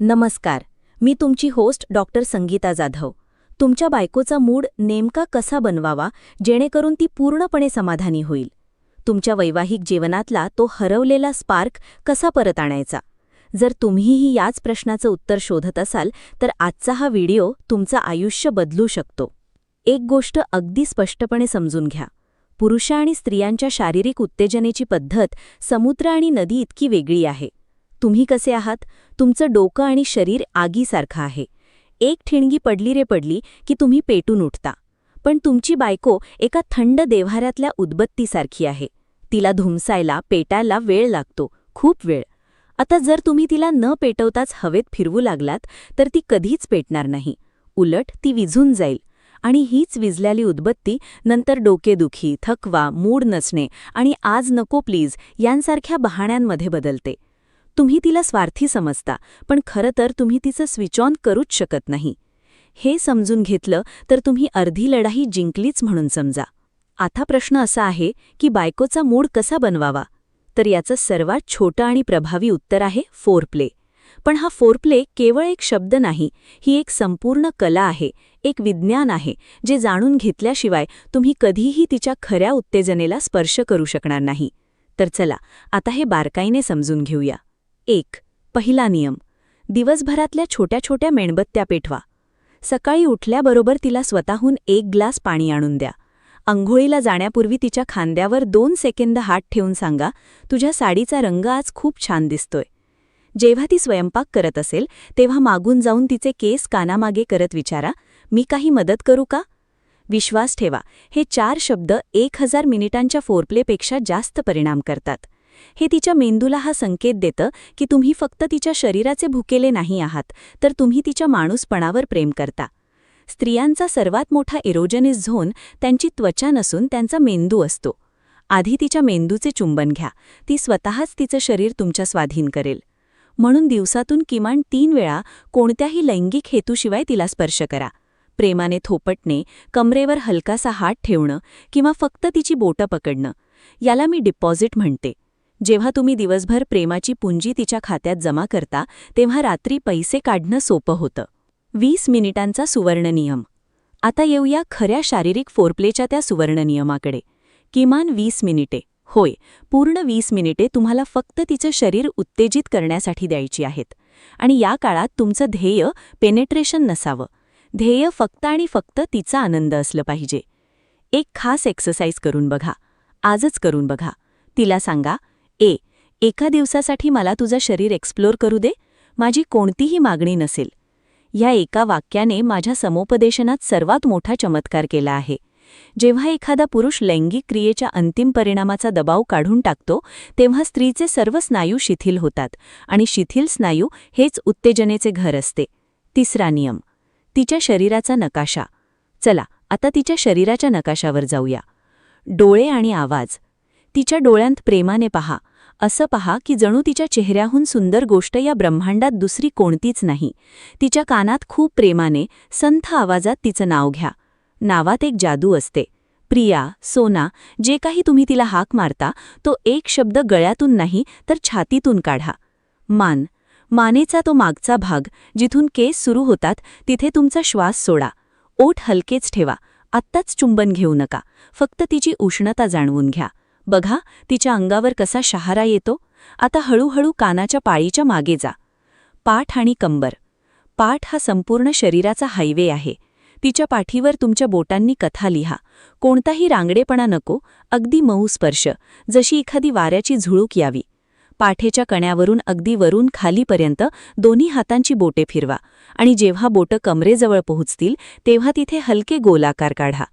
नमस्कार. मी तुमची host doctor Sangeeta Jadhav. तुमच्या बायकोचा मूड नेमका कसा बनवावा जेणेकरून ती पूर्णपणे समाधानी होईल? तुमच्या वैवाहिक जीवनातला तो हरवलेला स्पार्क कसा परत आणायचा? जर तुम्हीही याच प्रश्नाचं उत्तर शोधत असाल तर आजचा हा व्हिडिओ तुमचं आयुष्य बदलू शकतो. एक गोष्ट अगदी स्पष्टपणे समजून घ्या. पुरुष आणि स्त्रियांच्या शारीरिक उत्तेजनेची पद्धत समुद्र आणि नदी इतकी वेगळी आहे. तुम्ही कसे आहात? तुमचं डोकं आणि शरीर आगीसारखं आहे. एक ठिणगी पडली रे पडली की तुम्ही पेटून उठता. पण तुमची बायको एका थंड देव्हाऱ्यातल्या उदबत्तीसारखी आहे. तिला धुमसायला, पेटायला वेळ लागतो, खूप वेळ. आता जर तुम्ही तिला न पेटवताच हवेत फिरवू लागलात तर ती कधीच पेटणार नाही. उलट ती विझून जाईल. आणि हीच विझलेली उदबत्ती नंतर डोकेदुखी, थकवा, मूड नसणे आणि आज नको प्लीज यांसारख्या बहाण्यांमध्ये बदलते. तुम्ही तिला स्वार्थी समजता, पण खरं तर तुम्ही तिचं स्विच ऑन करूच शकत नाही. हे समजून घेतलं तर तुम्ही अर्धी लढाई जिंकलीच म्हणून समजा. आता प्रश्न असा आहे की बायकोचा मूड कसा बनवावा? तर याचं सर्वात छोटं आणि प्रभावी उत्तर आहे फोरप्ले. पण हा फोरप्ले केवळ एक शब्द नाही, ही एक संपूर्ण कला आहे, एक विज्ञान आहे, जे जाणून घेतल्याशिवाय तुम्ही कधीही तिच्या खऱ्या उत्तेजनेला स्पर्श करू शकणार नाही. तर चला, आता हे बारकाईने समजून घेऊया. 1. पहिला नियम. दिवसभरातल्या छोट्या छोट्या मेणबत्त्या पेटवा. सकाळी उठल्याबरोबर तिला स्वतःहून 1 ग्लास पाणी आणून द्या. अंघोळीला जाण्यापूर्वी तिच्या खांद्यावर 2 सेकंद हात ठेवून सांगा, तुझ्या साडीचा रंग आज खूप छान दिसतोय. जेव्हा ती स्वयंपाक करत असेल तेव्हा मागून जाऊन तिचे केस कानामागे करत विचारा, मी काही मदत करू का? विश्वास ठेवा, हे 4 शब्द 1000 मिनिटांच्या फोरप्लेपेक्षा जास्त परिणाम करतात. हे तिच्या मेंदूला हा संकेत देतं की तुम्ही फक्त तिच्या शरीराचे भुकेले नाही आहात, तर तुम्ही तिच्या माणूसपणावर प्रेम करता. स्त्रियांचा सर्वात मोठा इरोजनिस झोन त्यांची त्वचा नसून त्यांचा मेंदू असतो. आधी तिच्या मेंदूचे चुंबन घ्या, ती स्वतःच तिचं शरीर तुमच्या स्वाधीन करेल. म्हणून दिवसातून किमान 3 वेळा कोणत्याही लैंगिक हेतूशिवाय तिला स्पर्श करा. प्रेमाने थोपटणे, कमरेवर हलकासा हात ठेवणं किंवा फक्त तिची बोटं पकडणं. याला मी डिपॉझिट म्हणते. जेव्हा तुम्ही दिवसभर प्रेमाची पुंजी तिच्या खात्यात जमा करता तेव्हा रात्री पैसे काढणं सोपं होतं. 20 मिनिटांचा सुवर्ण नियम. आता येऊया खऱ्या शारीरिक फोरप्लेच्या त्या सुवर्ण नियमाकडे. किमान 20 मिनिटे. होय, पूर्ण 20 मिनिटे तुम्हाला फक्त तिचं शरीर उत्तेजित करण्यासाठी द्यायची आहेत. आणि या काळात तुमचं ध्येय पेनेट्रेशन नसावं. ध्येय फक्त आणि फक्त तिचा आनंद असलं पाहिजे. एक खास एक्सरसाइज करून बघा. आजच करून बघा. तिला सांगा, एका दिवसासाठी मला तुझं शरीर एक्सप्लोर करू दे. माझी कोणतीही मागणी नसेल. ह्या एका वाक्याने माझ्या समुपदेशनात सर्वात मोठा चमत्कार केला आहे. जेव्हा एखादा पुरुष लैंगिक क्रियेच्या अंतिम परिणामाचा दबाव काढून टाकतो तेव्हा स्त्रीचे सर्व स्नायू शिथिल होतात आणि शिथिल स्नायू हेच उत्तेजनेचे घर असते. तिसरा नियम. तिच्या शरीराचा नकाशा. चला, आता तिच्या शरीराच्या नकाशावर जाऊया. डोळे आणि आवाज. तिच्या डोळ्यांत प्रेमाने पहा. असं पहा की जणू तिच्या चेहऱ्याहून सुंदर गोष्ट या ब्रह्मांडात दुसरी कोणतीच नाही. तिच्या कानात खूप प्रेमाने, संथ आवाजात तिचं नाव घ्या. नावात एक जादू असते. प्रिया, सोना, जे काही तुम्ही तिला हाक मारता तो एक शब्द गळ्यातून नाही तर छातीतून काढा. मान. मानेचा तो मागचा भाग, जिथून केस सुरू होतात तिथे तुमचा श्वास सोडा. ओठ हलकेच ठेवा. आत्ताच चुंबन घेऊ नका. फक्त तिची उष्णता जाणवून घ्या. बघा, तिच्या अंगावर कसा शहारा येतो. आता हळूहळू कानाच्या पाळीच्या मागे जा. पाठ आणि कंबर. पाठ हा संपूर्ण शरीराचा हायवे आहे. तिच्या पाठीवर तुमच्या बोटांनी कथा लिहा. कोणताही रांगडेपणा नको, अगदी मऊ स्पर्श, जशी एखादी वाऱ्याची झुळूक यावी. पाठेच्या कण्यावरून अगदी वरून खालीपर्यंत दोन्ही हातांची बोटे फिरवा आणि जेव्हा बोटं कमरेजवळ पोहोचतील तेव्हा तिथे हलके गोलाकार काढा.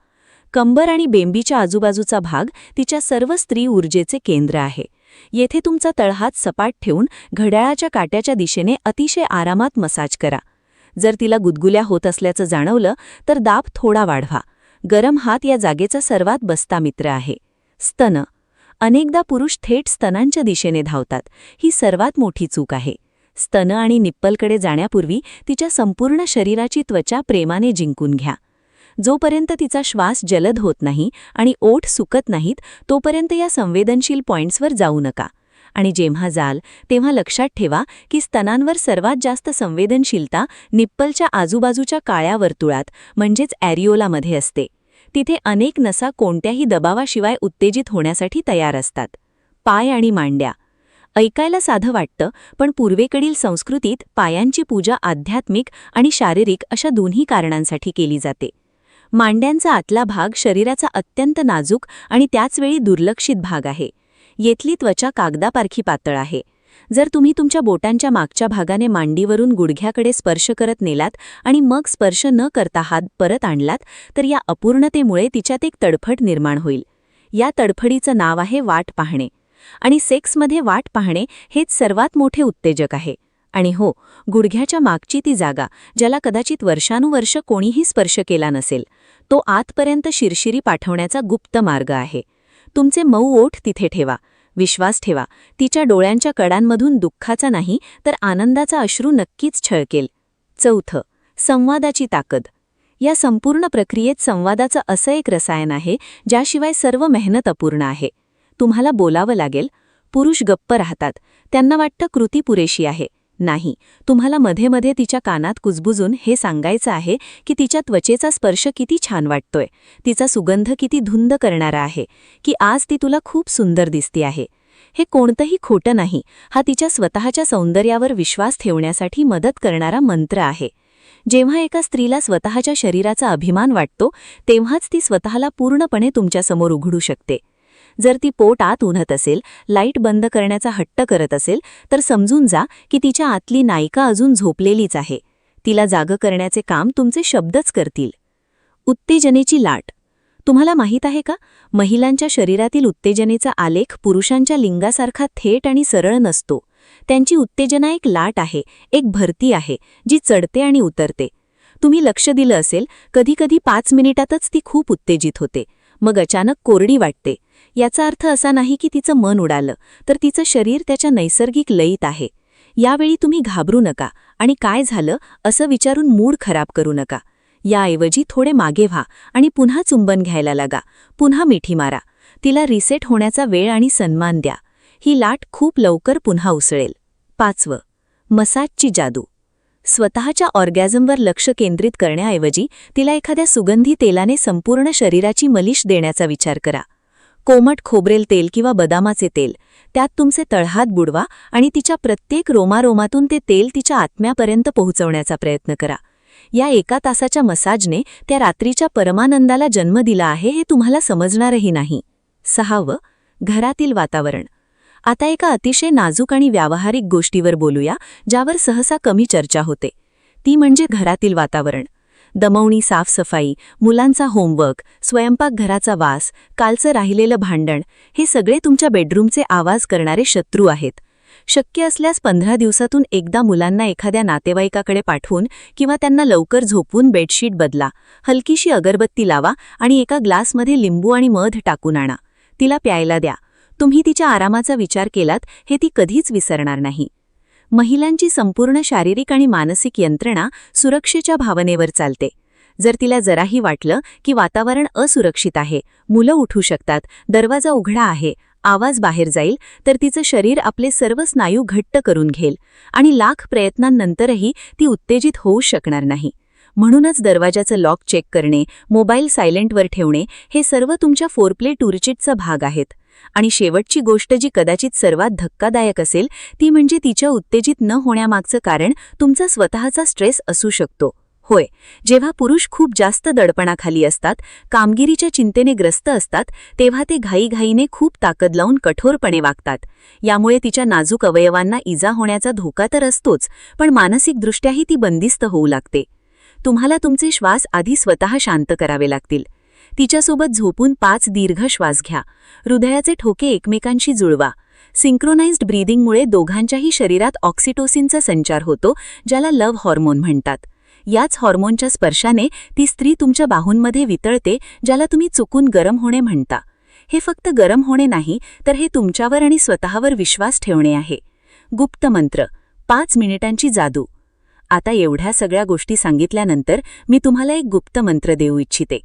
कंबर आणि बेंबीच्या आजूबाजूचा भाग तिच्या सर्व स्त्री ऊर्जेचे केंद्र आहे. येथे तुमचा तळहात सपाट ठेवून घड्याळाच्या काट्याच्या दिशेने अतिशय आरामात मसाज करा. जर तिला गुदगुल्या होत असल्याचं जाणवलं तर दाब थोडा वाढवा. गरम हात या जागेचा सर्वात बस्ता मित्र आहे. स्तन. अनेकदा पुरुष थेट स्तनांच्या दिशेने धावतात. ही सर्वात मोठी चूक आहे. स्तन आणि निप्पलकडे जाण्यापूर्वी तिच्या संपूर्ण शरीराची त्वचा प्रेमाने जिंकून घ्या. जोपर्यंत तिचा श्वास जलद होत नाही आणि ओठ सुकत नाहीत तोपर्यंत या संवेदनशील पॉइंट्सवर जाऊ नका. आणि जेव्हा जाल तेव्हा लक्षात ठेवा की स्तनांवर सर्वात जास्त संवेदनशीलता निप्पलच्या आजूबाजूच्या काळ्या वर्तुळात म्हणजेच ॲरिओलामध्ये असते. तिथे अनेक नसा कोणत्याही दबावाशिवाय उत्तेजित होण्यासाठी तयार असतात. पाय आणि मांड्या. ऐकायला साधं वाटतं, पण पूर्वेकडील संस्कृतीत पायांची पूजा आध्यात्मिक आणि शारीरिक अशा दोन्ही कारणांसाठी केली जाते. मांड्यांचा आतला भाग शरीराचा अत्यंत नाजूक आणि त्याचवेळी दुर्लक्षित भाग आहे. येथली त्वचा कागदापारखी पातळ आहे. जर तुम्ही तुमच्या बोटांच्या मागच्या भागाने मांडीवरून गुडघ्याकडे स्पर्श करत नेलात आणि मग स्पर्श न करता हात परत आणलात, तर या अपूर्णतेमुळे तिच्यात एक तडफड निर्माण होईल. या तडफडीचं नाव आहे वाट पाहणे. आणि सेक्समध्ये वाट पाहणे हेच सर्वात मोठे उत्तेजक आहे. आणि हो, गुडघ्याच्या मागची ती जागा, ज्याला कदाचित वर्षानुवर्ष कोणीही स्पर्श केला नसेल, तो आतपर्यंत शिरशिरी पाठवण्याचा गुप्त मार्ग आहे. तुमचे मऊ ओठ तिथे ठेवा. विश्वास ठेवा, तिच्या डोळ्यांच्या कडांमधून दुःखाचा नाही तर आनंदाचा अश्रू नक्कीच छळकेल. 4. संवादाची ताकद. या संपूर्ण प्रक्रियेत संवादाचं असं एक रसायन आहे ज्याशिवाय सर्व मेहनत अपूर्ण आहे. तुम्हाला बोलावं लागेल. पुरुष गप्प राहतात. त्यांना वाटतं कृती पुरेशी आहे. नाही, तुम्हाला मध्ये मध्ये तिच्या कानात कुजबुजून हे सांगायचं आहे की तिच्या त्वचेचा स्पर्श किती छान वाटतोय, तिचा सुगंध किती धुंद करणारा आहे, की आज ती तुला खूप सुंदर दिसती आहे. हे कोणतंही खोटं नाही, हा तिच्या स्वतःच्या सौंदर्यावर विश्वास ठेवण्यासाठी मदत करणारा मंत्र आहे. जेव्हा एका स्त्रीला स्वतःच्या शरीराचा अभिमान वाटतो, तेव्हाच ती स्वतःला पूर्णपणे तुमच्यासमोर उघडू शकते. जर ती पोट आत उन्हत असेल, लाईट बंद करण्याचा हट्ट करत असेल, तर समजून जा की तिच्या आतली नायिका अजून झोपलेलीच आहे. तिला जागं करण्याचे काम तुमचे शब्दच करतील. उत्तेजनेची लाट. तुम्हाला माहीत आहे का, महिलांच्या शरीरातील उत्तेजनेचा आलेख पुरुषांच्या लिंगासारखा थेट आणि सरळ नसतो. त्यांची उत्तेजना एक लाट आहे, एक भरती आहे, जी चढते आणि उतरते. तुम्ही लक्ष दिलं असेल, कधीकधी 5 मिनिटातच ती खूप उत्तेजित होते, मग अचानक कोरडी वाटते. याचा अर्थ असा नाही की तिचं मन उडालं, तर तिचं शरीर त्याच्या नैसर्गिक लयीत आहे. यावेळी तुम्ही घाबरू नका आणि काय झालं असं विचारून मूड खराब करू नका. याऐवजी थोडे मागे व्हा आणि पुन्हा चुंबन घ्यायला लागा. पुन्हा मिठी मारा. तिला रिसेट होण्याचा वेळ आणि सन्मान द्या. ही लाट खूप लवकर पुन्हा उसळेल. 5. मसाजची जादू. स्वतःच्या ऑर्गॅझमवर लक्ष केंद्रित करण्याऐवजी तिला एखाद्या सुगंधी तेलाने संपूर्ण शरीराची मलिश देण्याचा विचार करा. कोमट खोबरेल तेल किंवा बदामाचे तेल, त्यात तुमचे तळहात बुडवा आणि तिच्या प्रत्येक रोमारोमातून ते तेल तिच्या आत्म्यापर्यंत पोहोचवण्याचा प्रयत्न करा. या 1 तासाच्या मसाजने त्या रात्रीच्या परमानंदाला जन्म दिला आहे हे तुम्हाला समजणारही नाही. 6. घरातील वातावरण. आता एका अतिशय नाजूक आणि व्यावहारिक गोष्टीवर बोलूया, ज्यावर सहसा कमी चर्चा होते. ती घरातील वातावरण. दमवणी साफसफाई, मुलांचा होमवर्क, स्वयंपाकघराचा वास, कालचं राहिलेलं भांडण, हे सगळे तुमच्या बेडरूमचे आवाज करणारे शत्रू आहेत. शक्य असल्यास 15 दिवसातून एकदा मुलांना एखाद्या नातेवाईकाकडे पाठवून किंवा त्यांना लवकर झोपवून बेडशीट बदला, हलकीशी अगरबत्ती लावा आणि एका ग्लासमध्ये लिंबू आणि मध टाकून आणा. तिला प्यायला द्या. तुम्ही तिच्या आरामाचा विचार केलात हे ती कधीच विसरणार नाही. महिलांची संपूर्ण शारीरिक आणि मानसिक यंत्रणा सुरक्षेच्या भावनेवर चालते. जर तिला जराही वाटलं की वातावरण असुरक्षित आहे, मुलं उठू शकतात, दरवाजा उघडा आहे, आवाज बाहेर जाईल, तर तिचं शरीर आपले सर्व स्नायू घट्ट करून घेईल आणि लाख प्रयत्नांनंतरही ती उत्तेजित होऊ शकणार नाही. म्हणूनच दरवाजाचं लॉक चेक करणे, मोबाईल सायलेंटवर ठेवणे, हे सर्व तुमच्या फोरप्ले टूलकिटचा भाग आहेत. आणि शेवटची गोष्ट जी कदाचित सर्वात धक्कादायक असेल, ती म्हणजे तिच्या उत्तेजित न होण्यामागचं कारण तुमचा स्वतःचा स्ट्रेस असू शकतो. होय, जेव्हा पुरुष खूप जास्त दडपणाखाली असतात, कामगिरीच्या चिंतेने ग्रस्त असतात, तेव्हा ते घाईघाईने खूप ताकद लावून कठोरपणे वागतात. यामुळे तिच्या नाजूक अवयवांना इजा होण्याचा धोका तर असतोच, पण मानसिकदृष्ट्याही ती बंदिस्त होऊ लागते. तुम्हाला तुमचे श्वास आधी स्वतः शांत करावे लागतील. तिच्यासोबत झोपून 5 दीर्घ श्वास घ्या. हृदयाचे ठोके एकमेकांशी जुळवा. सिंक्रोनाइज्ड ब्रीदिंगमुळे दोघांच्याही शरीरात ऑक्सिटोसिनचा संचार होतो, ज्याला लव्ह हॉर्मोन म्हणतात. याच हॉर्मोनच्या स्पर्शाने ती स्त्री तुमच्या बाहूंमध्ये वितळते, ज्याला तुम्ही चुकून गरम होणे म्हणता. हे फक्त गरम होणे नाही, तर हे तुमच्यावर आणि स्वतःवर विश्वास ठेवणे आहे. गुप्त मंत्र. 5 मिनिटांची जादू. आता एवढ्या सगळ्या गोष्टी सांगितल्यानंतर मी तुम्हाला एक गुप्त मंत्र देऊ इच्छिते.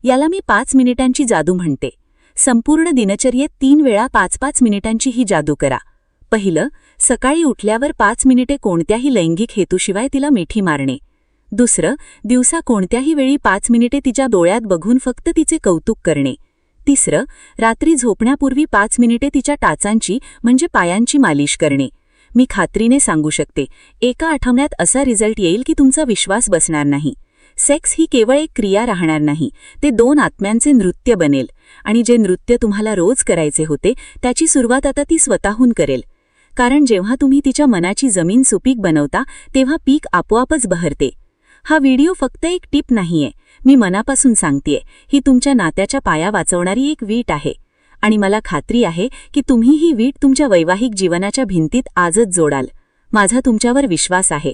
याला मी 5 मिनिटांची जादू म्हणते. संपूर्ण दिनचर्येत 3 वेळा 5-5 मिनिटांची ही जादू करा. पहिलं, सकाळी उठल्यावर 5 मिनिटे कोणत्याही लैंगिक हेतूशिवाय तिला मिठी मारणे. दुसरं, दिवसा कोणत्याही वेळी 5 मिनिटे तिच्या डोळ्यात बघून फक्त तिचे कौतुक करणे. तिसरं, रात्री झोपण्यापूर्वी 5 मिनिटे तिच्या टाचांची म्हणजे पायांची मालिश करणे. मी खात्रीने सांगू शकते, एका आठवड्यात असा रिझल्ट येईल की तुमचा विश्वास बसणार नाही. सेक्स ही केवळ एक क्रिया राहणार नाही, ते 2 आत्म्यांचे नृत्य बनेल. आणि जे नृत्य तुम्हाला रोज करायचे होते त्याची सुरुवात आता ती स्वतःहून करेल. कारण जेव्हा तुम्ही तिच्या मनाची जमीन सुपीक बनवता तेव्हा पीक आपोआपच बहरते. हा व्हिडिओ फक्त एक टिप नाहीये, मी मनापासून सांगतेय, ही तुमच्या नात्याच्या पाया वाचवणारी एक वीट आहे. आणि मला खात्री आहे की तुम्ही ही वीट तुमच्या वैवाहिक जीवनाच्या भिंतीत आजच जोडाल. माझा तुमच्यावर विश्वास आहे.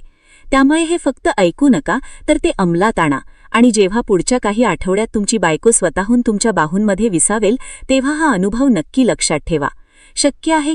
त्यामुळे हे फक्त ऐकू नका, तर ते अंमलात आणा. आणि जेव्हा पुढच्या काही आठवड्यात तुमची बायको स्वतःहून तुमच्या बाहूंमध्ये विसावेल तेव्हा हा अनुभव नक्की लक्षात ठेवा. शक्य आहे